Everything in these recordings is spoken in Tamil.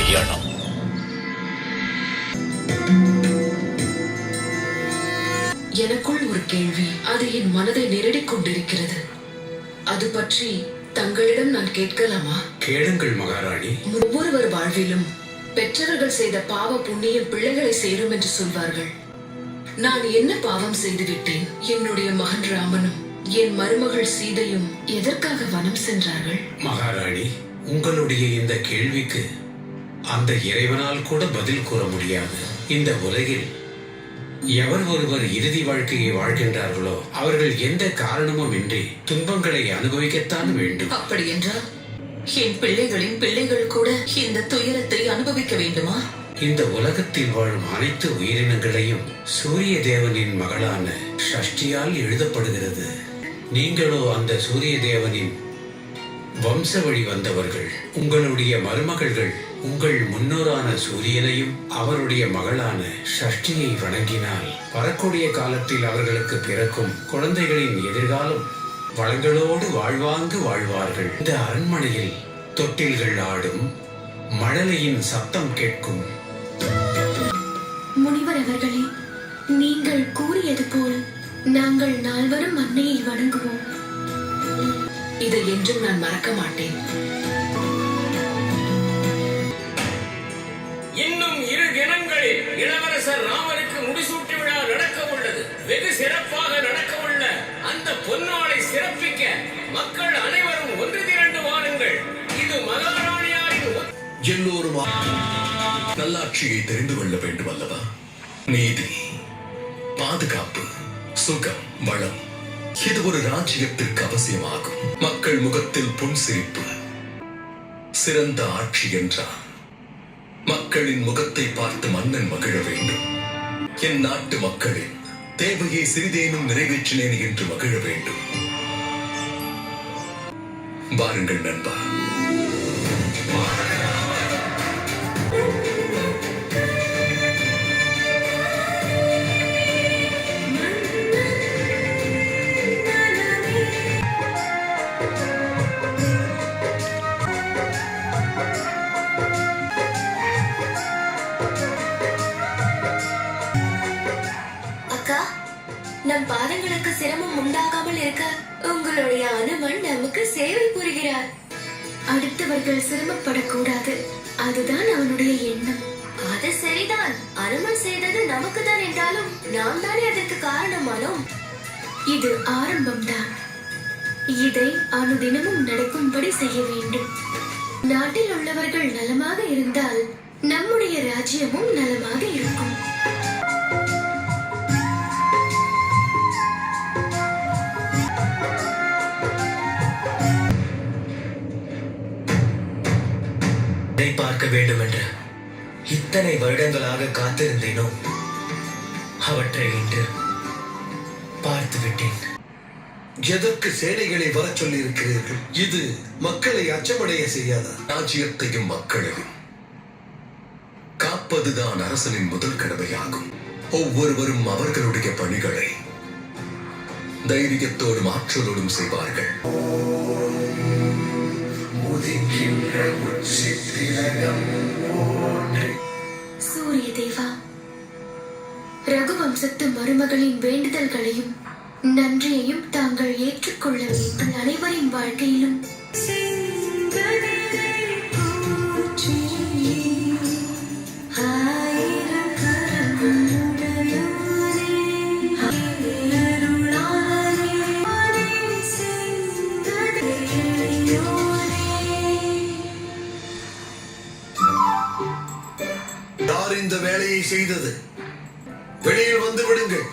செய்யணும். எனக்குள் ஒரு கேள்வி, அது என் மனதை நெருடிக் கொண்டிருக்கிறது. அது பற்றி தங்களிடம் நான் கேட்கலாமா? கேளுங்கள் மகாராணி. ஒவ்வொருவர் வாழ்விலும் பெற்றவர்கள் செய்த பாவ புண்ணியம் பிள்ளைகளை சேரும் என்று சொல்வார்கள். நான் என்ன பாவம் செய்து விட்டேன்? என்னுடைய மகன் ராமனும் என் மருமகள் சீதையும் எதற்காக வனம் சென்றார்கள்? மகாராணி, உங்களுடைய இந்த கேள்விக்கு அந்த இறைவனால் கூட பதில் கூற முடியாது. இந்த உலகில் எவர் ஒருவர் இறுதி வாழ்க்கையை வாழ்கின்றார்களோ அவர்கள் எந்த காரணமும் இன்றி துன்பங்களை அனுபவிக்கத்தான் வேண்டும். அப்படி என்றால் என் பிள்ளைகளின் பிள்ளைகள் கூட இந்த துயரத்தை அனுபவிக்க வேண்டுமா? இந்த உலகத்தில் வாழும் அனைத்து உயிரினங்களையும் சூரிய தேவனின் மகளான ஷஷ்டியால் எழுதப்படுகிறது. நீங்களோ அந்த சூரிய தேவனின் வம்ச வழி வந்தவர்கள். உங்களுடைய மருமகள்கள் உங்கள் முன்னோரான சூரியனையும் அவருடைய மகளான ஷஷ்டியை வணங்கினால் வரக்கூடிய காலத்தில் அவர்களுக்கு பிறக்கும் குழந்தைகளின் எதிர்காலம் வளங்களோடு வாழ்வாங்கு வாழ்வார்கள். இந்த அரண்மனையில் தொட்டில்கள் ஆடும், மழலையின் சத்தம் கேட்கும். முனிவர் அவர்களே, நீங்கள் கூறியது போல் நாங்கள் நால்வரும் அன்னையை வணங்குவோம். இதை என்றும் நான் மறக்க மாட்டேன். இன்னும் 2 தினங்களில் இளவரசர் ராமனுக்கு முடிசூட்டு விழா நடக்க உள்ளது. வெகு சிறப்பாக நடக்க உள்ள அந்த பொன்னாளை சிறப்பிக்க மக்கள் அனைவரும் ஒன்று திரண்டு வாருங்கள். இது மகாராணியாரின் எல்லோரும் நல்லாட்சியை தெரிந்து கொள்ள வேண்டும் அல்லவா? நீதி, பாதுகாப்பு, சுகம், வளம், இது ஒரு ராஜ்யத்திற்கு அவசியமாகும். மக்கள் முகத்தில் புன்சிரிப்பு. சிறந்த ஆட்சி என்றால் மக்களின் முகத்தை பார்த்து மன்னன் மகிழ வேண்டும். என் நாட்டு மக்களின் தேவையை சிறிதேனும் நிறைவேற்றினேன் என்று மகிழ வேண்டும். வாருங்கள் நண்பா. நம் பாதங்களுக்கு சிரமம் உண்டாகாமல் இருக்க உங்களுடைய அனுமன் நமக்கு சேவை புரிகிறார். அடுத்தவர்கள் சிரமப்படக்கூடாது, அதுதான் அவனுடைய எண்ணம். அது சரிதான். அனுமன் செய்தது நமக்கு தான் என்றாலும் நாம் தானே அதற்கு காரணமானோம். இது ஆரம்பம்தான். இதை அனுதினமும் நடக்கும்படி செய்ய வேண்டும். நாட்டில் உள்ளவர்கள் நலமாக இருந்தால் நம்முடைய ராஜ்யமும் நலமாக இருக்கும். பார்க்க வேண்டும் என்று இத்தனை வருடங்களாக காத்திருந்தேனோ, அவற்றை இன்று பார்த்து விட்டேன். எதற்கு சேனைகளை வர சொல்லி இருக்கிறீர்கள்? இது மக்களை அச்சமடைய செய்யாதா? ராஜ்யத்தையும் மக்களையும் காப்பதுதான் அரசனின் முதல் கடமையாகும். ஒவ்வொருவரும் அவர்களுடைய பணிகளை தைரியத்தோடும் ஆற்றலோடும் செய்வார்கள். சூரிய தேவா, ரகுவம்சத்து மருமகளின் வேண்டுதல்களையும் நன்றியையும் தாங்கள் ஏற்றுக்கொள்ள வேண்டும். அனைவரின் வாழ்க்கையிலும் இந்த வேலையை செய்தது வெளியில் வந்து விடுங்கள்.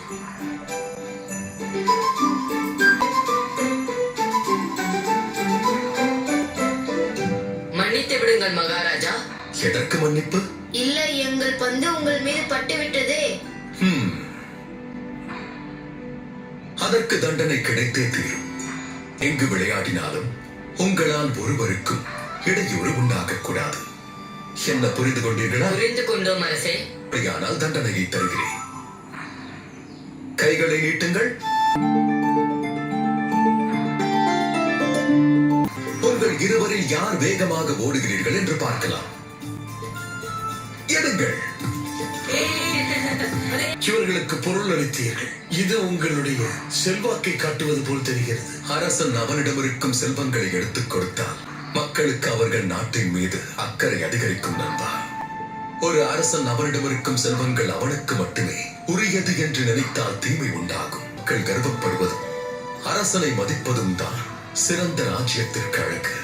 மன்னித்து விடுங்கள் மகாராஜா. எதற்கு மன்னிப்பு? இல்லை, எங்கள் பந்து உங்கள் மீது பட்டு விட்டதே. அதற்கு தண்டனை கிடைத்தே தீரும். எங்கு விளையாடினாலும் உங்களால் ஒருவருக்கும் இடையூறு உண்டாக கூடாது. என்ன புரிந்து கொண்டீர்களா? புரிந்து கொண்டோம் அரசே. அப்படியானால் தண்டனையை தருகிறேன். கைகளை நீட்டுங்கள். உங்கள் இருவரில் யார் வேகமாக ஓடுகிறீர்கள் என்று பார்க்கலாம். எடுங்கள். இவர்களுக்கு பொருள் அளித்தீர்கள். இது உங்களுடைய செல்வாக்கை காட்டுவது போல் தெரிகிறது. அரசன் அவனிடம் இருக்கும் செல்வங்களை எடுத்துக் கொடுத்தால் மக்களுக்கு அவர்கள் நாட்டின் மீது அக்கறை அதிகரிக்கும் நண்பா. ஒரு அரசன் அவனிடம் இருக்கும் செல்வங்கள் அவனுக்கு மட்டுமே உரியது என்று நினைத்தால் தீமை உண்டாகும். மக்கள் கர்வப்படுவதும் அரசனை மதிப்பதும் தான் சிறந்த ராஜ்யத்திற்கு அழகு.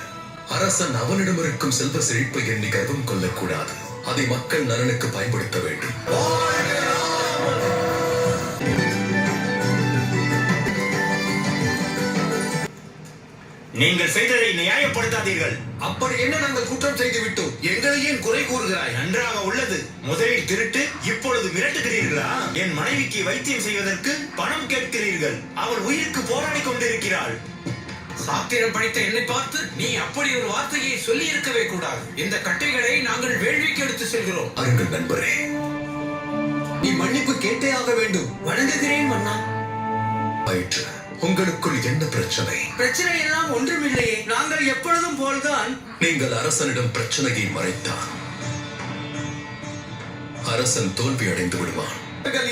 அரசன் அவனிடம் இருக்கும் செல்வ செழிப்பை எண்ணி கர்வம் கொள்ளக்கூடாது. அதை மக்கள் நலனுக்கு பயன்படுத்த வேண்டும். நீங்கள் செய்ததை நியாயப்படுத்தாதீர்கள். அப்படி என்ன நாங்கள் குற்றம் செய்து விட்டோம்? எங்களை ஏன் குறை கூறுகிறாய்? நன்றாக உள்ளது. முதலில் திருட்டு, இப்பொழுது மிரட்டுகிறீர்களா? என் மனைவிக்கு வைத்தியம் செய்வதற்கு பணம் கேட்கிறீர்கள். அவள் உயிருக்கு போராடி கொண்டிருக்கிறாள். சாத்திரம் படித்த என்னை பார்த்து நீ அப்படி ஒரு வார்த்தையை சொல்லி இருக்கவே கூடாது. இந்த கட்டைகளை நாங்கள் வேள்விக்கு எடுத்து செல்கிறோம். அருங்கள் நண்பரே, நீ மன்னிப்பு கேட்டே ஆக வேண்டும். வணங்குகிறேன் மன்னா. ஆயிற்று. உங்களுக்குள் என்ன பிரச்சனை? பிரச்சனை எல்லாம் ஒன்றுமில்லையே. நாங்கள் எப்பொழுதும் போல்தான். நீங்கள் அரசனிடம் பிரச்சனையை மறைத்தால் அரசன் தோல்வி அடைந்து விடுவான்.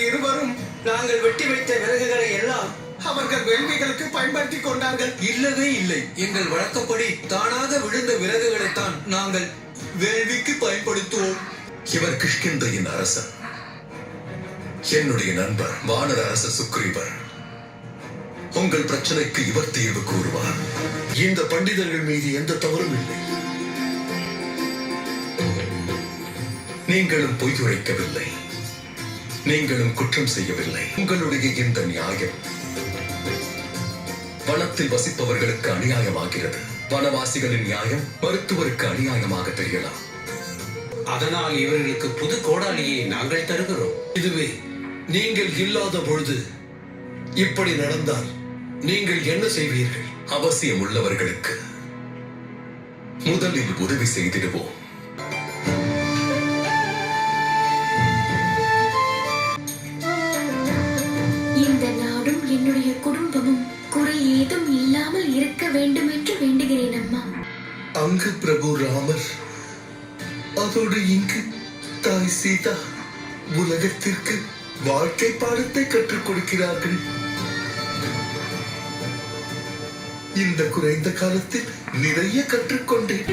இருவரும் நாங்கள் வெட்டி வைத்த விறகுகளை எல்லாம் அவர்கள் வேள்விகளுக்கு பயன்படுத்திக் கொண்டார்கள். இல்லவே இல்லை. எங்கள் வழக்கப்படி தானாக விழுந்த விறகுகளைத்தான் நாங்கள் வேள்விக்கு பயன்படுத்துவோம். இவர் கிஷ்கிந்தையின் அரசன். என்னுடைய நண்பர் வானர அரசர் சுக்ரீவர். உங்கள் பிரச்சனைக்கு இவர் தீர்வு கூறுவார். இந்த பண்டிதர்கள் மீது எந்த தவறும் இல்லை. நீங்களும் பொய் உரைக்கவில்லை, நீங்களும் குற்றம் செய்யவில்லை. உங்களுடைய இந்த நியாயம் வனத்தில் வசிப்பவர்களுக்கு அநியாயமாகிறது. வனவாசிகளின் நியாயம் மருத்துவருக்கு அநியாயமாக தெரியலாம். அதனால் இவர்களுக்கு புது கோடாலியை நாங்கள் தருகிறோம். இதுவே நீங்கள் இல்லாத பொழுது இப்படி நடந்தால் நீங்கள் என்ன செய்வீர்கள்? அவசியம் உள்ளவர்களுக்கு முதலில் உதவி செய்திடுவோம். இந்த நாடும் என்னுடைய குடும்பமும் குறை ஏதும் இல்லாமல் இருக்க வேண்டும் என்று வேண்டுகிறேன் அம்மா. அங்கு பிரபு ராமர், அதோடு இங்கு தாய் சீதா உலகத்திற்கு வாழ்க்கை பாடத்தை கற்றுக் கொடுக்கிறார்கள். இந்த குறைந்த காலத்தில் நிறைய கற்றுக்கொண்டேன்.